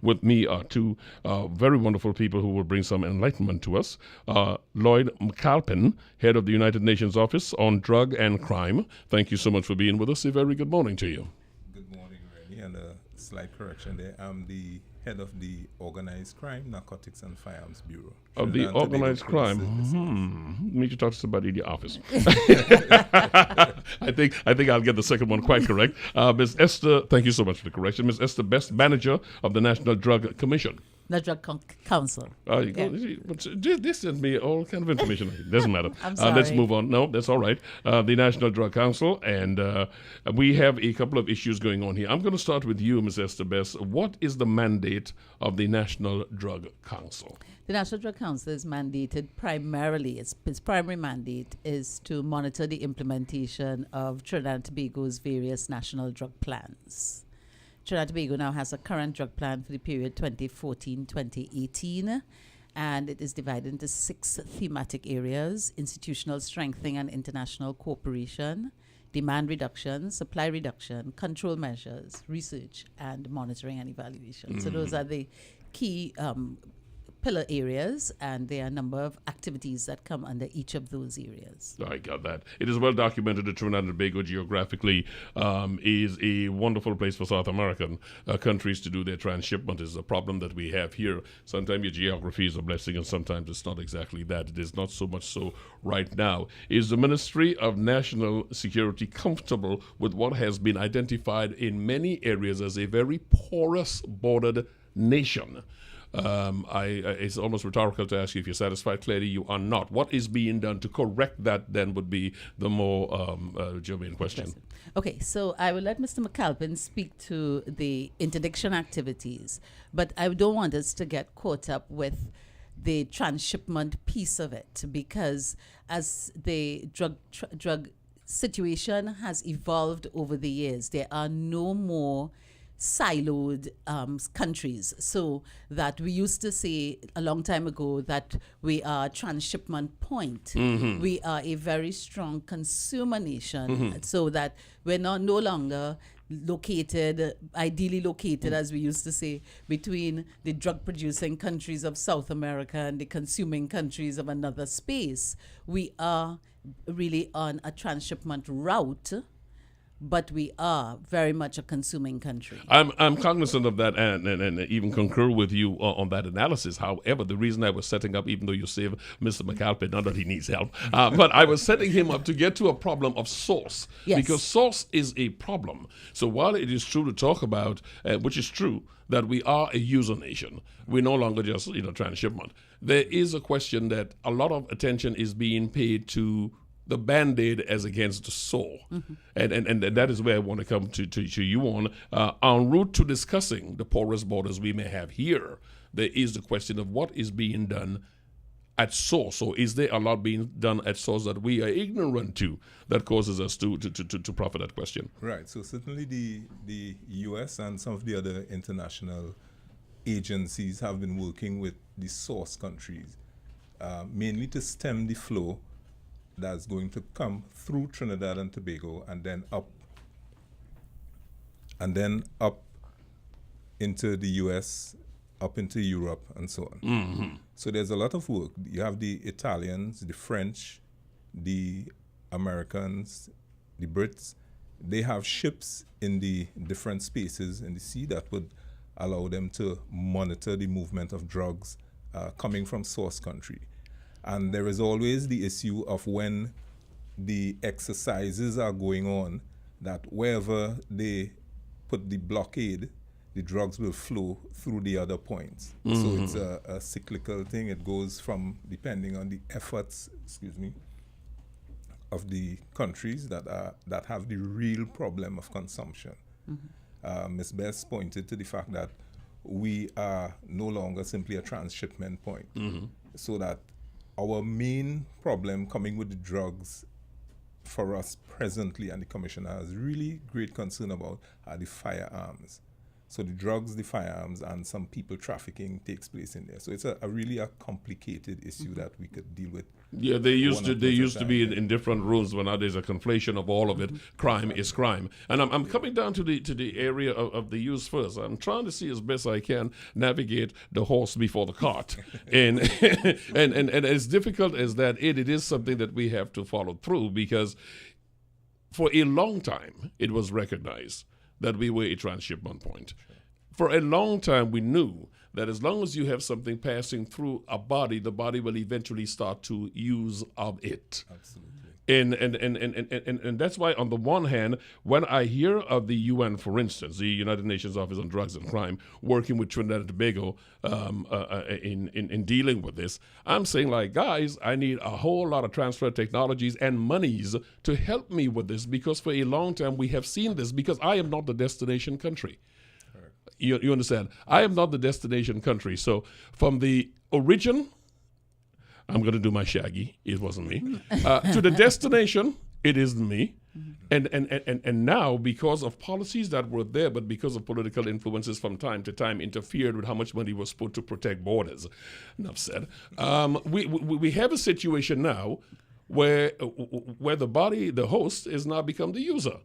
With me are two very wonderful people who will bring some enlightenment to us. Lloyd McAlpin, head of the United Nations Office on Drug and Crime. Thank you so much for being with us. A very good morning to you. Good morning, Rennie, and a slight correction there. I'm the head of the Organized Crime, Narcotics and Firearms Bureau. Of the Trinidad and Tobago organized Police crime. Service. Need to talk to somebody in the office. I think I'll get the second one quite correct. Ms. Esther, thank you so much for the correction. Ms. Esther, best manager of the National Drug Commission. The Drug Council. This sends me all kind of information. It doesn't matter. I'm sorry. Let's move on. No, that's all right. The National Drug Council, and we have a couple of issues going on here. I'm going to start with you, Ms. Esther Best. What is the mandate of the National Drug Council? The National Drug Council is mandated primarily, its primary mandate is to monitor the implementation of Trinidad and Tobago's various national drug plans. Trinidad and Tobago now has a current drug plan for the period 2014-2018, and it is divided into 6 thematic areas: institutional strengthening and international cooperation, demand reduction, supply reduction, control measures, research, and monitoring and evaluation. So those are the key pillar areas, and there are a number of activities that come under each of those areas. I got that. It is well documented that Trinidad and Tobago geographically is a wonderful place for South American countries to do their transshipment. Is a problem that we have here. Sometimes your geography is a blessing, and sometimes it's not exactly that. It is not so much so right now. Is the Ministry of National Security comfortable with what has been identified in many areas as a very porous bordered nation? It's almost rhetorical to ask you if you're satisfied. Clearly, you are not. What is being done to correct that then would be the more germane question. Okay, so I will let Mr. McAlpin speak to the interdiction activities, but I don't want us to get caught up with the transshipment piece of it, because as the drug situation has evolved over the years, there are no more siloed countries, so that we used to say a long time ago that we are a transshipment point. We are a very strong consumer nation, so that we're no longer ideally located, as we used to say, between the drug producing countries of South America and the consuming countries of another space. We are really on a transshipment route, but we are very much a consuming country. I'm cognizant of that and even concur with you on that analysis. However, the reason I was setting up, even though you say Mr. McAlpin, not that he needs help, but I was setting him up to get to a problem of source. Yes. Because source is a problem. So while it is true to talk about, which is true, that we are a user nation, we're no longer just transshipment. There is a question that a lot of attention is being paid to the Band-Aid as against the sore. And that is where I want to come to you on. En route to discussing the porous borders we may have here, there is the question of what is being done at source. So is there a lot being done at source that we are ignorant to that causes us to proffer that question? Right, so certainly the U.S. and some of the other international agencies have been working with the source countries, mainly to stem the flow that's going to come through Trinidad and Tobago and then up into the US, up into Europe, and so on. So there's a lot of work. You have the Italians, the French, the Americans, the Brits. They have ships in the different spaces in the sea that would allow them to monitor the movement of drugs coming from source country. And there is always the issue of when the exercises are going on, that wherever they put the blockade, the drugs will flow through the other points. So it's a cyclical thing. It goes from, depending on the efforts, of the countries that have the real problem of consumption. Ms. Bess pointed to the fact that we are no longer simply a transshipment point. So that our main problem coming with the drugs for us presently, and the Commissioner has really great concern about, are the firearms. So the drugs, the firearms, and some people trafficking takes place in there. So it's a really a complicated issue that we could deal with. Yeah, they used to be in different rooms, but now there's a conflation of all of it. Crime is crime, and I'm coming down to the area of the use first. I'm trying to see as best I can navigate the horse before the cart, and and as difficult as that it is something that we have to follow through, because for a long time it was recognized that we were a transshipment point. For a long time we knew that as long as you have something passing through a body, the body will eventually start to use of it. Absolutely. And that's why, on the one hand, when I hear of the UN, for instance, the United Nations Office on Drugs and Crime, working with Trinidad and Tobago in dealing with this, I'm saying, like, guys, I need a whole lot of transfer technologies and monies to help me with this, because for a long time we have seen this, because I am not the destination country. You understand? I am not the destination country. So from the origin, I'm going to do my Shaggy. It wasn't me. To the destination, it isn't me. And now, because of policies that were there, but because of political influences from time to time interfered with how much money was put to protect borders, enough said, we have a situation now where the body, the host, is now become the user.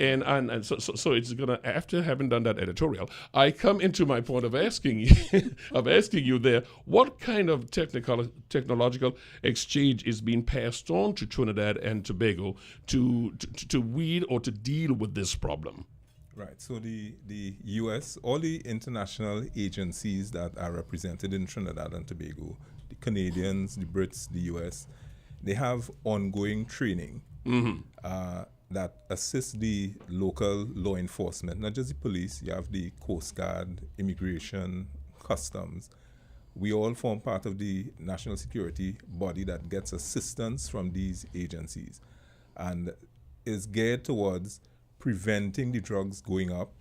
And so it's gonna, after having done that editorial, I come into my point of asking you there, what kind of technological exchange is being passed on to Trinidad and Tobago to weed or to deal with this problem? Right. So the U.S., all the international agencies that are represented in Trinidad and Tobago, the Canadians, the Brits, the U.S., they have ongoing training. That assists the local law enforcement, not just the police. You have the Coast Guard, Immigration, Customs. We all form part of the national security body that gets assistance from these agencies and is geared towards preventing the drugs going up.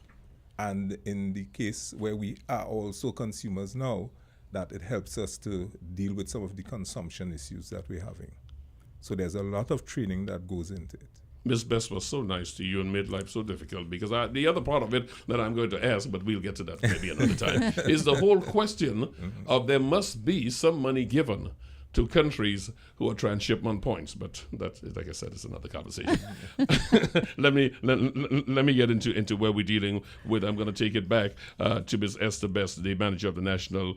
And in the case where we are also consumers now, that it helps us to deal with some of the consumption issues that we're having. So there's a lot of training that goes into it. Miss Bess was so nice to you and made life so difficult, because the other part of it that I'm going to ask, but we'll get to that maybe another time, is the whole question of there must be some money given to countries who are transshipment points, but that, like I said, is another conversation. let me get into where we're dealing with. I'm going to take it back to Ms. Esther Best, the manager of the National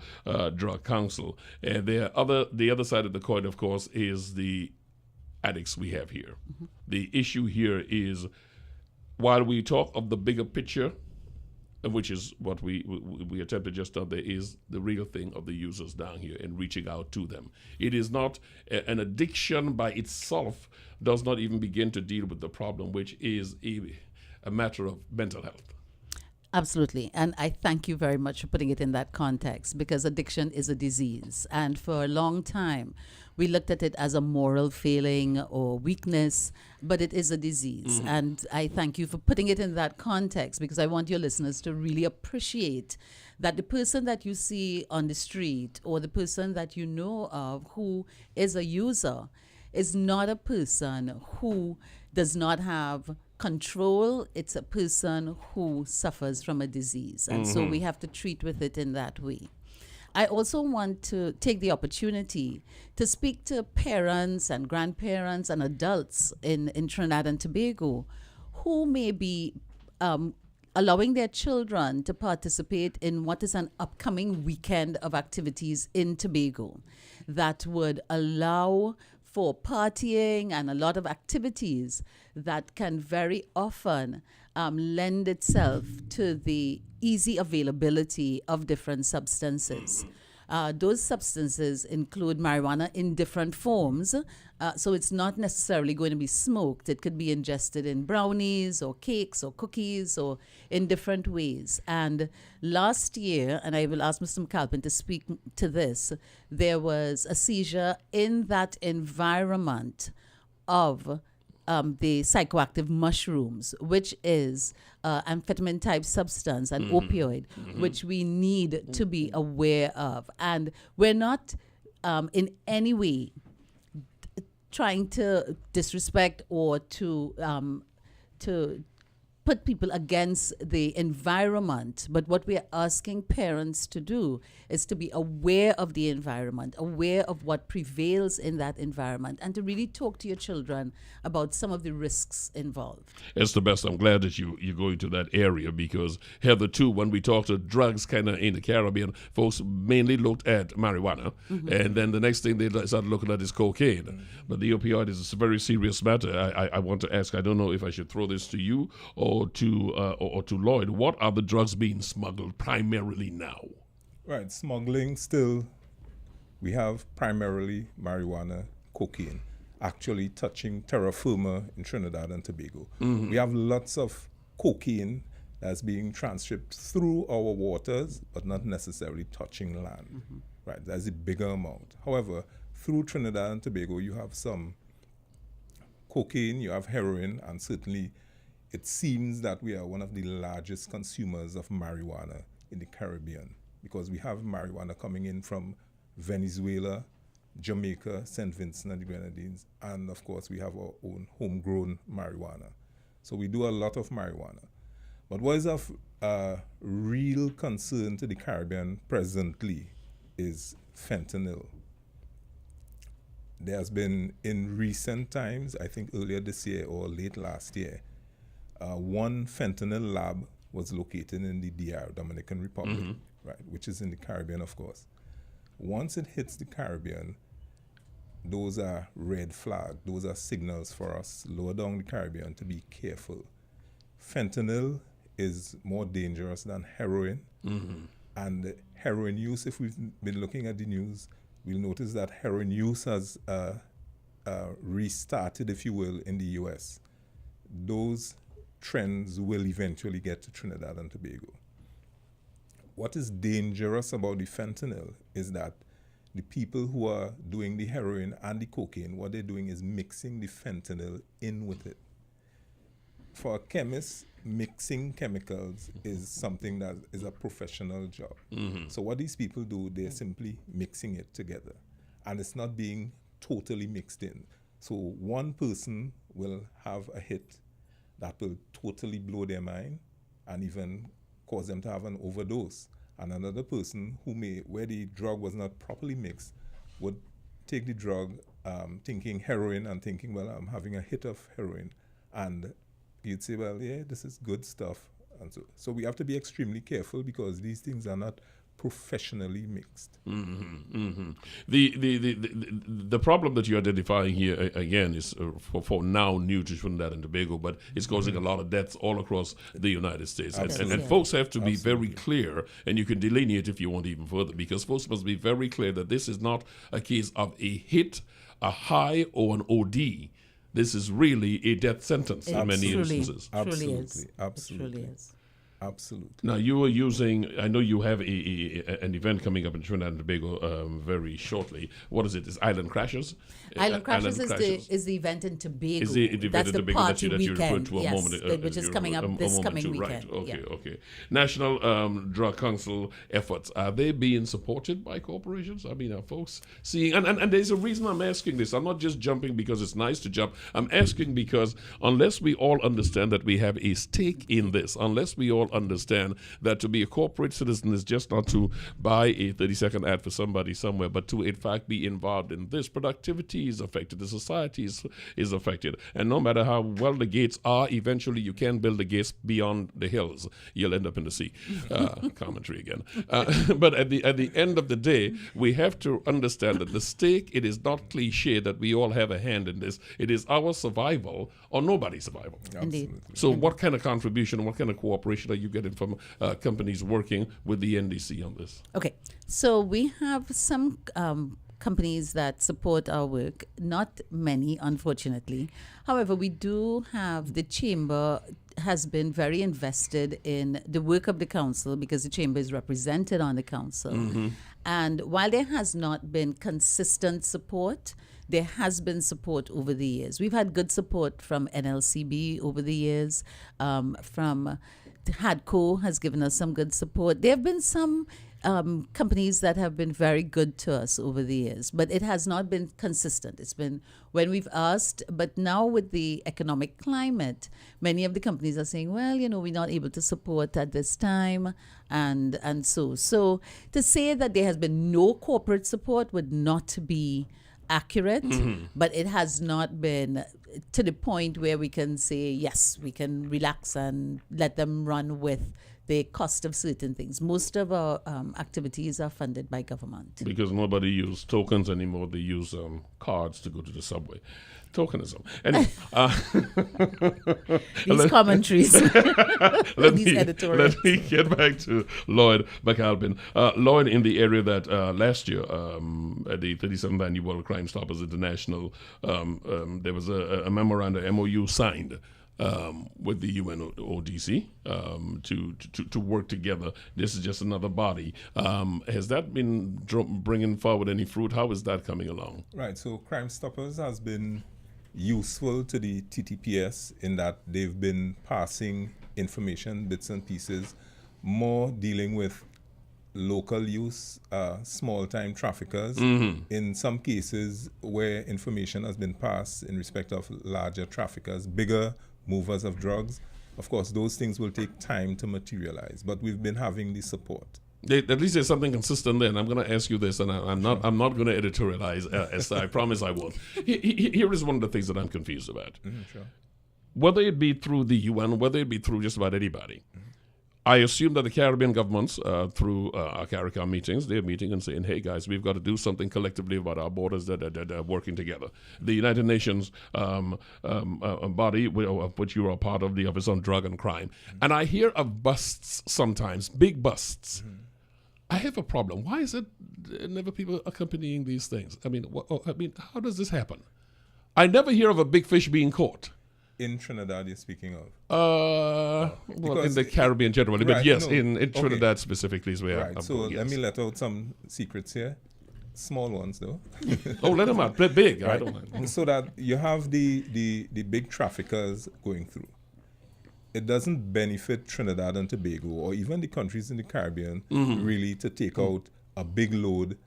Drug Council. And the other side of the coin, of course, is the addicts we have here. The issue here is, while we talk of the bigger picture, which is what we attempted just now, there is the real thing of the users down here and reaching out to them. It is not an addiction by itself, does not even begin to deal with the problem, which is a matter of mental health. Absolutely. And I thank you very much for putting it in that context, because addiction is a disease. And for a long time, we looked at it as a moral failing or weakness, but it is a disease. And I thank you for putting it in that context, because I want your listeners to really appreciate that the person that you see on the street or the person that you know of who is a user is not a person who does not have control. It's a person who suffers from a disease. And so we have to treat with it in that way. I also want to take the opportunity to speak to parents and grandparents and adults in Trinidad and Tobago who may be allowing their children to participate in what is an upcoming weekend of activities in Tobago that would allow for partying and a lot of activities that can very often lend itself to the easy availability of different substances. Those substances include marijuana in different forms, so it's not necessarily going to be smoked. It could be ingested in brownies or cakes or cookies or in different ways. And last year, and I will ask Mr. McAlpin to speak to this, there was a seizure in that environment of the psychoactive mushrooms, which is amphetamine type substance, an opioid, which we need to be aware of. And we're not in any way trying to disrespect or to put put people against the environment, but what we're asking parents to do is to be aware of the environment, aware of what prevails in that environment, and to really talk to your children about some of the risks involved. It's the best. I'm glad that you go into that area, because hitherto, when we talk to drugs kind of in the Caribbean, folks mainly looked at marijuana, and then the next thing they started looking at is cocaine. But the opioid is a very serious matter. I want to ask, I don't know if I should throw this to you or to Lloyd. What are the drugs being smuggled primarily now? Right, smuggling still, we have primarily marijuana, cocaine, actually touching terra firma in Trinidad and Tobago. We have lots of cocaine that's being transshipped through our waters, but not necessarily touching land. Right, that's a bigger amount. However, through Trinidad and Tobago, you have some cocaine, you have heroin, and certainly it seems that we are one of the largest consumers of marijuana in the Caribbean, because we have marijuana coming in from Venezuela, Jamaica, St. Vincent and the Grenadines, and of course we have our own homegrown marijuana. So we do a lot of marijuana. But what is of real concern to the Caribbean presently is fentanyl. There has been, in recent times, I think earlier this year or late last year, one fentanyl lab was located in the DR, Dominican Republic, right, which is in the Caribbean, of course. Once it hits the Caribbean, those are red flags. Those are signals for us lower down the Caribbean to be careful. Fentanyl is more dangerous than heroin. And heroin use, if we've been looking at the news, we'll notice that heroin use has restarted, if you will, in the US. Those trends will eventually get to Trinidad and Tobago. What is dangerous about the fentanyl is that the people who are doing the heroin and the cocaine, what they're doing is mixing the fentanyl in with it. For a chemist, mixing chemicals is something that is a professional job. So what these people do, they're simply mixing it together. And it's not being totally mixed in. So one person will have a hit that will totally blow their mind and even cause them to have an overdose. And another person who where the drug was not properly mixed, would take the drug thinking heroin and thinking, well, I'm having a hit of heroin. And you'd say, well, yeah, this is good stuff. And so we have to be extremely careful, because these things are not professionally mixed. The problem that you're identifying here again is for now new to Trinidad and Tobago, but it's causing a lot of deaths all across the United States. And folks have to be very clear, and you can delineate if you want even further, because folks must be very clear that this is not a case of a hit, a high, or an OD. This is really a death sentence in many instances. Absolutely. It truly is. Absolutely. Now, you are using, I know you have an event coming up in Trinidad and Tobago very shortly. What is it? Is Island Crashers? Island Crashers is the event in Tobago. Is the event That's in the Tobago party that you referred weekend, to a yes, moment which is coming up this coming weekend. Right, okay. National Drug Council efforts, are they being supported by corporations? I mean, are folks seeing, and there's a reason I'm asking this. I'm not just jumping because it's nice to jump. I'm asking because unless we all understand that we have a stake in this, unless we all understand that to be a corporate citizen is just not to buy a 30-second ad for somebody somewhere, but to in fact be involved in this. Productivity is affected, the society is affected, and no matter how well the gates are, eventually you can build the gates beyond the hills. You'll end up in the sea. Commentary again. But at the end of the day, we have to understand that the stake, it is not cliche that we all have a hand in this. It is our survival or nobody's survival. Indeed. So what kind of contribution, what kind of cooperation are you getting from companies working with the NDC on this? Okay, so we have some companies that support our work, not many, unfortunately. However, we do have, the Chamber has been very invested in the work of the council, because the Chamber is represented on the council. And while there has not been consistent support, there has been support over the years. We've had good support from NLCB over the years, from HADCO has given us some good support. There have been some companies that have been very good to us over the years, but it has not been consistent. It's been when we've asked, but now with the economic climate, many of the companies are saying, well, we're not able to support at this time, and so to say that there has been no corporate support would not be accurate, but it has not been to the point where we can say, yes, we can relax and let them run with the cost of certain things. Most of our activities are funded by government. Because nobody uses tokens anymore. They use cards to go to the subway. Tokenism. Anyway, These commentaries, these editorials. Let me get back to Lloyd McAlpin. Lloyd, in the area that last year at the 37th Annual Crime Stoppers International, there was a memorandum, MOU signed with the UNODC to work together. This is just another body. Has that been bringing forward any fruit? How is that coming along? Right, so Crime Stoppers has been useful to the TTPS in that they've been passing information, bits and pieces, more dealing with local use, small-time traffickers. In some cases where information has been passed in respect of larger traffickers, bigger movers of drugs, of course, those things will take time to materialize, but we've been having the support. At least there's something consistent there, and I'm going to ask you this, and I'm not going to editorialize, Esther. I promise I won't. Here is one of the things that I'm confused about. Sure. Whether it be through the UN, whether it be through just about anybody, I assume that the Caribbean governments, through our CARICOM meetings, they're meeting and saying, hey, guys, we've got to do something collectively about our borders that are working together. The United Nations body, of which you are a part of, the Office on Drug and Crime. And I hear of busts sometimes, big busts. I have a problem. Why is it never people accompanying these things? I mean, how does this happen? I never hear of a big fish being caught. In Trinidad, you're speaking of? Well, in the Caribbean generally, but yes, in Trinidad specifically is where Right, I'm so going, let yes. me let out some secrets here. Small ones, though. Oh, let them out. They're big. Right. I don't mind. So that you have the big traffickers going through. It doesn't benefit Trinidad and Tobago or even the countries in the Caribbean really to take out a big load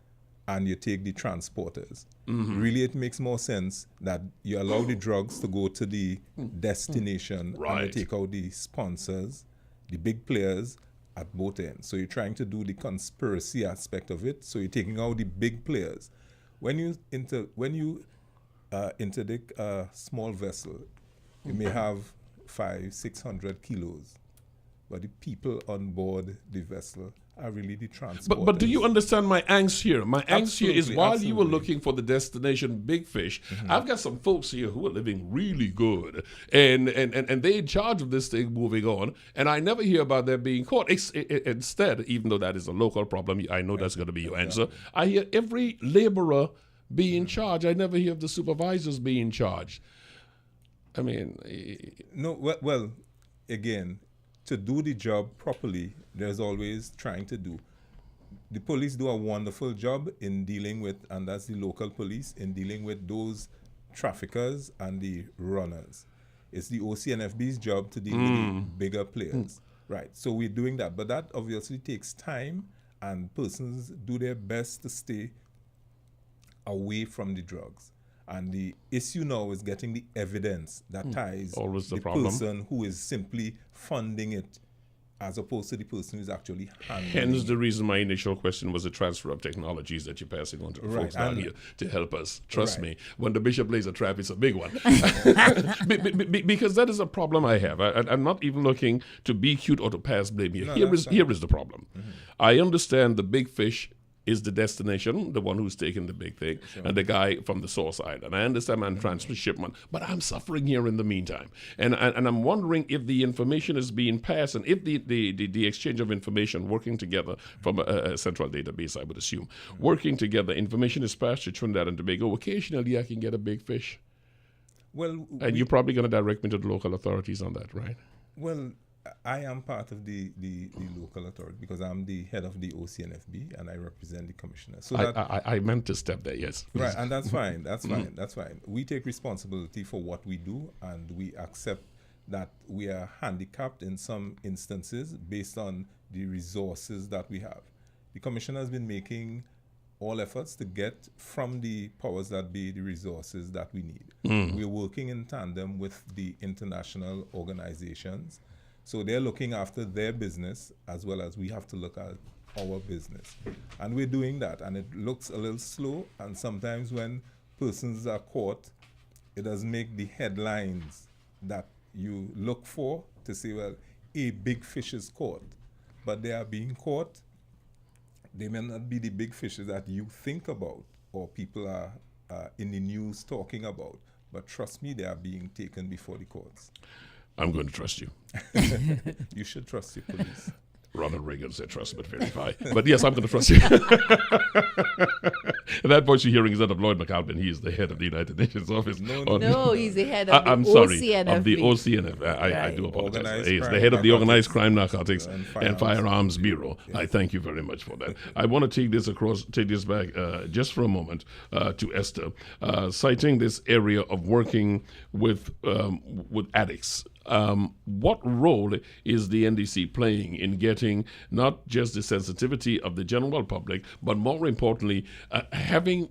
and you take the transporters. Really, it makes more sense that you allow the drugs to go to the destination and you take out the sponsors, the big players at both ends. So you're trying to do the conspiracy aspect of it. So you're taking out the big players. When you interdict a small vessel, you may have 500-600 kilos, but the people on board the vessel are really the transporters. But do you understand my angst here? My angst here is Absolutely, while you were absolutely. looking for the destination big fish, I've got some folks here who are living really good, and they're in charge of this thing moving on, and I never hear about them being caught. Instead, even though that is a local problem, I know that's going to be your answer, I hear every laborer be in charge. I never hear of the supervisors being charged. I mean... No, well, again, to do the job properly, there's always trying to do. The police do a wonderful job in dealing with, and that's the local police, in dealing with those traffickers and the runners. It's the OCNFB's job to deal with the bigger players. Right, so we're doing that. But that obviously takes time, and persons do their best to stay away from the drugs. And the issue now is getting the evidence that ties Always the the problem. person who is simply funding it as opposed to the person who is actually handling Hence it. the reason my initial question was the transfer of technologies that you're passing on to the Right, folks down and- here to help us. Trust Right. me, when the bishop lays a trap, it's a big one. Because that is a problem I have. I'm not even looking to be cute or to pass blame here. No, Here that's is fine. here is the problem. I understand the big fish is the destination, the one who's taking the big thing, and the guy from the source island. I understand man transshipment, but I'm suffering here in the meantime. And I'm wondering if the information is being passed and if the exchange of information working together from a central database, I would assume, working together, information is passed to Trinidad and Tobago. Occasionally I can get a big fish. Well, And you're probably going to direct me to the local authorities on that, right? well, I am part of the local authority because I'm the head of the OCNFB and I represent the commissioner. So that I meant to step there, yes. right, and that's fine. That's fine. That's fine. We take responsibility for what we do, and we accept that we are handicapped in some instances based on the resources that we have. the Commission has been making all efforts to get from the powers that be the resources that we need. We're working in tandem with the international organizations. So they're looking after their business as well as we have to look at our business. And we're doing that. And it looks a little slow. And sometimes when persons are caught, it doesn't make the headlines that you look for to say, well, a big fish is caught. But they are being caught. They may not be the big fishes that you think about or people are in the news talking about. But trust me, they are being taken before the courts. I'm going to trust you. You should trust your police. Ronald Reagan said, trust but verify. But yes, I'm going to trust you. That voice you're hearing is that of Lloyd McAlpin. He is the head of the United Nations Office. No, he's the head of I'm sorry, of the OCNF. I do apologize. He is the head of the Organized Crime, Narcotics, and Firearms Bureau. Yes. I thank you very much for that. I want to take this back just for a moment to Esther, citing this area of working with addicts. What role is the NDC playing in getting not just the sensitivity of the general public, but more importantly, having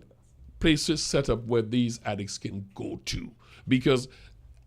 places set up where these addicts can go to? Because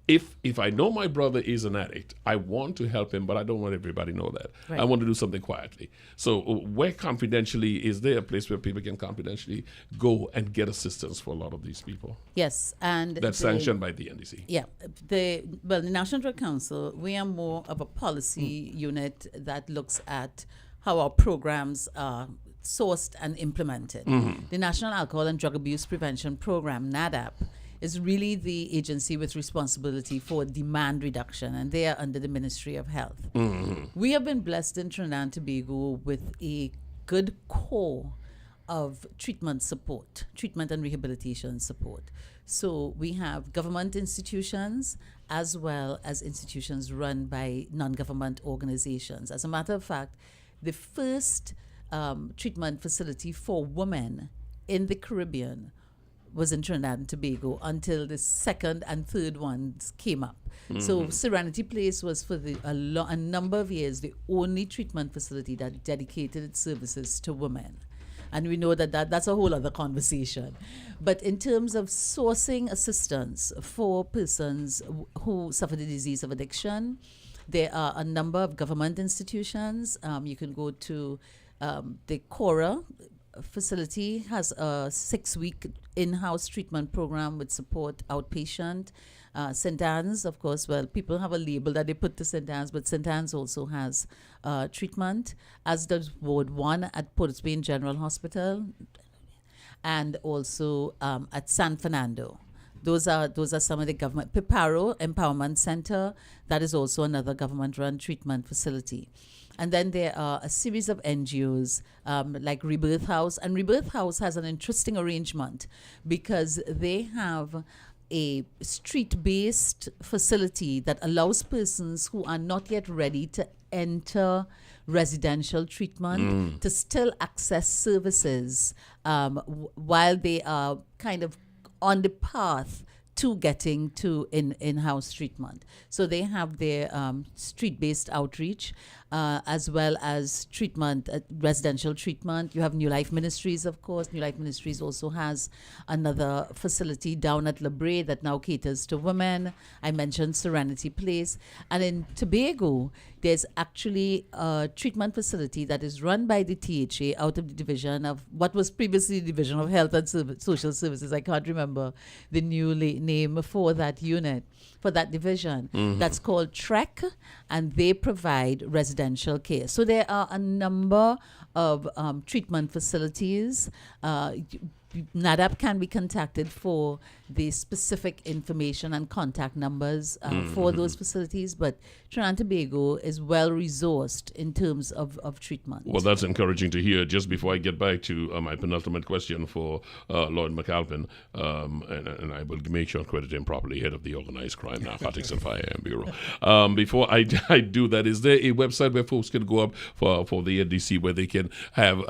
if I know my brother is an addict, I want to help him, but I don't want everybody to know that. Right. I want to do something quietly. So where confidentially, is there a place where people can confidentially go and get assistance for a lot of these people? Yes. And that's sanctioned by the NDC. Yeah. The National Drug Council, we are more of a policy unit that looks at how our programs are sourced and implemented. The National Alcohol and Drug Abuse Prevention Program, NADAP, is really the agency with responsibility for demand reduction, and they are under the Ministry of Health. We have been blessed in Trinidad and Tobago with a good core of treatment and rehabilitation support. So we have government institutions as well as institutions run by non-government organizations. As a matter of fact, the first treatment facility for women in the Caribbean was in Trinidad and Tobago until the second and third ones came up. So Serenity Place was for a number of years the only treatment facility that dedicated its services to women. And we know that's a whole other conversation. But in terms of sourcing assistance for persons who suffer the disease of addiction, there are a number of government institutions. You can go to the Cora facility has a 6-week in-house treatment program with support outpatient. St. Anne's, of course, well, people have a label that they put to St. Anne's, but St. Anne's also has treatment, as does Ward 1 at Port Spain General Hospital, and also at San Fernando. Those are some of the government. Piparo Empowerment Center, that is also another government-run treatment facility. And then there are a series of NGOs like Rebirth House. And Rebirth House has an interesting arrangement because they have a street-based facility that allows persons who are not yet ready to enter residential treatment to still access services while they are kind of on the path to getting to in-house treatment. So they have their street-based outreach as well as treatment, residential treatment. You have New Life Ministries, of course. New Life Ministries also has another facility down at La Brea that now caters to women. I mentioned Serenity Place. And in Tobago, there's actually a treatment facility that is run by the THA out of the division of what was previously the Division of Health and Social Services. I can't remember the new name for that unit, for that division. That's called TREC, and they provide residential care. So there are a number of treatment facilities. NADAP can be contacted for the specific information and contact numbers for those facilities, but Trinidad and Tobago is well resourced in terms of treatment. Well, that's encouraging to hear. Just before I get back to my penultimate question for Lloyd McAlpin, and I will make sure I credit him properly, head of the Organized Crime, Narcotics and Firearms Bureau. Before I do that, is there a website where folks can go up for the NDC where they can have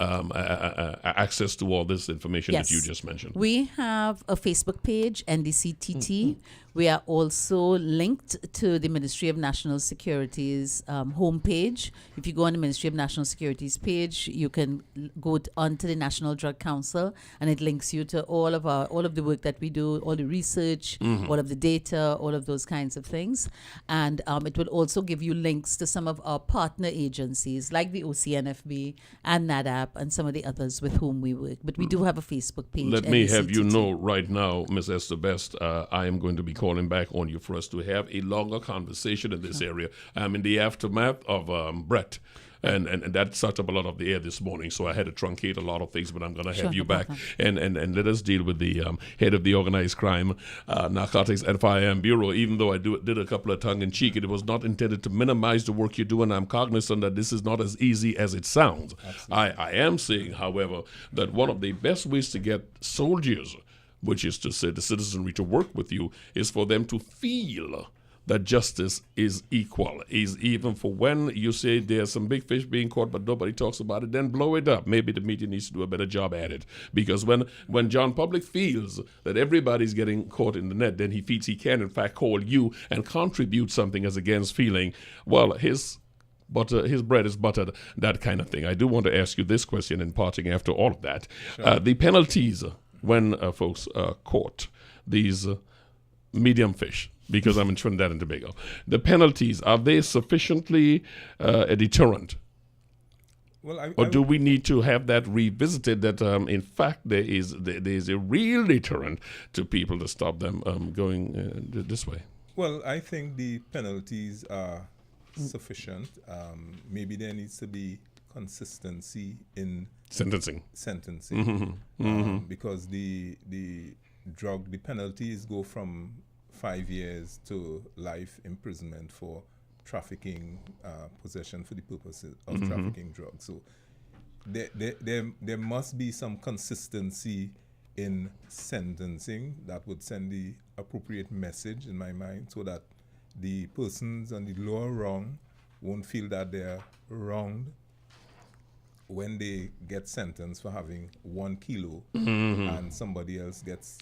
access to all this information that you just mentioned. We have a Facebook page, NDCTT. We are also linked to the Ministry of National Security's homepage. If you go on the Ministry of National Security's page, you can go onto the National Drug Council, and it links you to all of the work that we do, all the research, all of the data, all of those kinds of things. And it will also give you links to some of our partner agencies like the OCNFB and NADAP and some of the others with whom we work. But we do have a Facebook page. Let me have you NDCTT. know right now, Ms. Esther Best, I am going to be calling back on you for us to have a longer conversation in this area. I'm in the aftermath of Brett. And that sucked up a lot of the air this morning, so I had to truncate a lot of things, but I'm going to have you no back. problem. And let us deal with the head of the Organized Crime, Narcotics and Firearms Bureau. Even though I did a couple of tongue-in-cheek, it was not intended to minimize the work you do, and I'm cognizant that this is not as easy as it sounds. I am saying, however, that one of the best ways to get soldiers, which is to say the citizenry, to work with you, is for them to feel that justice is equal, is even for when you say there's some big fish being caught but nobody talks about it, then blow it up. Maybe the media needs to do a better job at it. Because when John Public feels that everybody's getting caught in the net, then he feels he can in fact call you and contribute something as against feeling, well, his bread is buttered, that kind of thing. I do want to ask you this question in parting after all of that. Sure. The penalties when folks are caught, these medium fish, because I'm in Trinidad and Tobago, the penalties, are they sufficiently a deterrent? Well, Or do we need to have that revisited, that in fact there is a real deterrent to people to stop them going this way? Well, I think the penalties are sufficient. Maybe there needs to be consistency in Sentencing. Because the penalties go from 5 years to life imprisonment for trafficking, possession for the purposes of trafficking drugs. So there must be some consistency in sentencing that would send the appropriate message, in my mind, so that the persons on the lower rung won't feel that they're wronged when they get sentenced for having 1 kilo and somebody else gets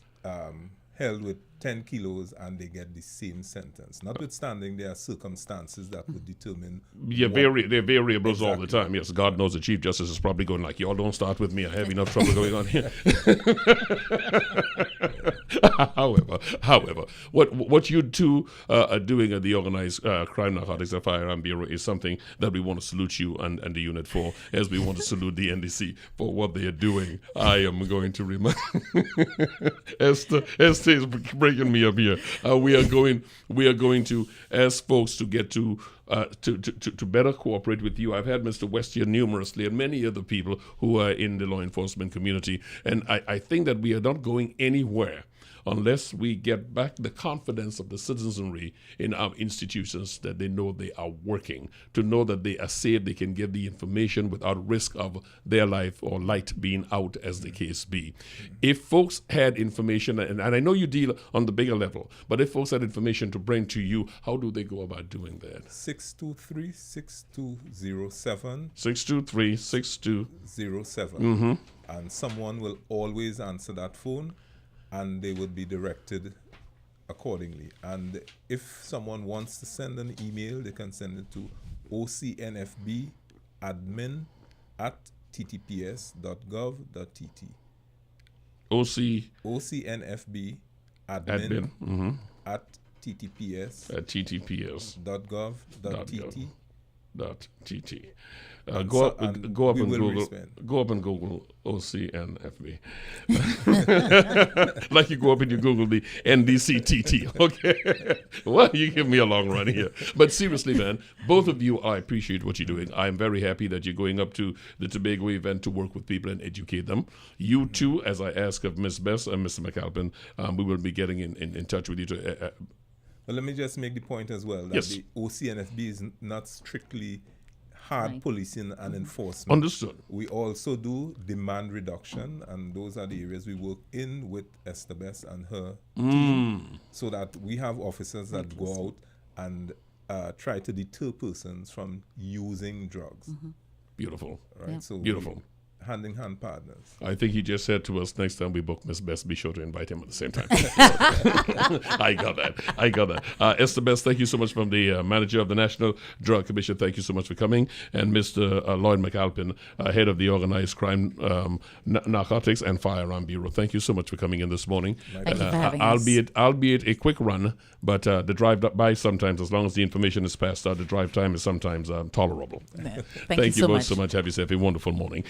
held with 10 kilos and they get the same sentence. Notwithstanding, there are circumstances that would determine. Yeah, they're variables all the Exactly. time. Yes, God knows the Chief Justice is probably going like, y'all don't start with me. I have enough trouble going on here. However, what you two are doing at the Organized Crime, Narcotics and Firearms Bureau is something that we want to salute you and the unit for, as we want to salute the NDC for what they are doing. I am going to remind Esther is breaking me up here. We are going to ask folks to get to better cooperate with you. I've had Mr. West here numerously and many other people who are in the law enforcement community, and I think that we are not going anywhere unless we get back the confidence of the citizenry in our institutions, that they know they are working, to know that they are safe, they can give the information without risk of their life or light being out, as the case be. If folks had information, and I know you deal on the bigger level, but if folks had information to bring to you, how do they go about doing that? 623-6207. 623-6207. And someone will always answer that phone, and they would be directed accordingly. And if someone wants to send an email, they can send it to ocnfbadmin@ttps.gov.tt. ocnfbadmin at ttps.gov.tt. Go up and Google OCNFB. Like you go up and you Google the NDCTT. Okay. Well, you give me a long run here. But seriously, man, both of you, I appreciate what you're doing. I'm very happy that you're going up to the Tobago event to work with people and educate them. You too, as I ask of Ms. Bess and Mr. McAlpin, we will be getting in touch with you to. Well, let me just make the point as well that the OCNFB is not strictly hard policing and enforcement. Understood. We also do demand reduction, and those are the areas we work in with Esther Bess and her team, so that we have officers that go out and try to deter persons from using drugs. Beautiful. Right? So Beautiful. hand-in-hand partners. I think he just said to us, next time we book Miss Best, be sure to invite him at the same time. I got that. Esther Best, thank you so much, from the manager of the National Drug Commission. Thank you so much for coming. And Mr. Lloyd McAlpin, head of the Organized Crime, Narcotics and Firearms Bureau. Thank you so much for coming in this morning. Thank you for having us. Albeit a quick run, but the drive by sometimes, as long as the information is passed out, the drive time is sometimes tolerable. Thank you both so much. Have yourself a wonderful morning.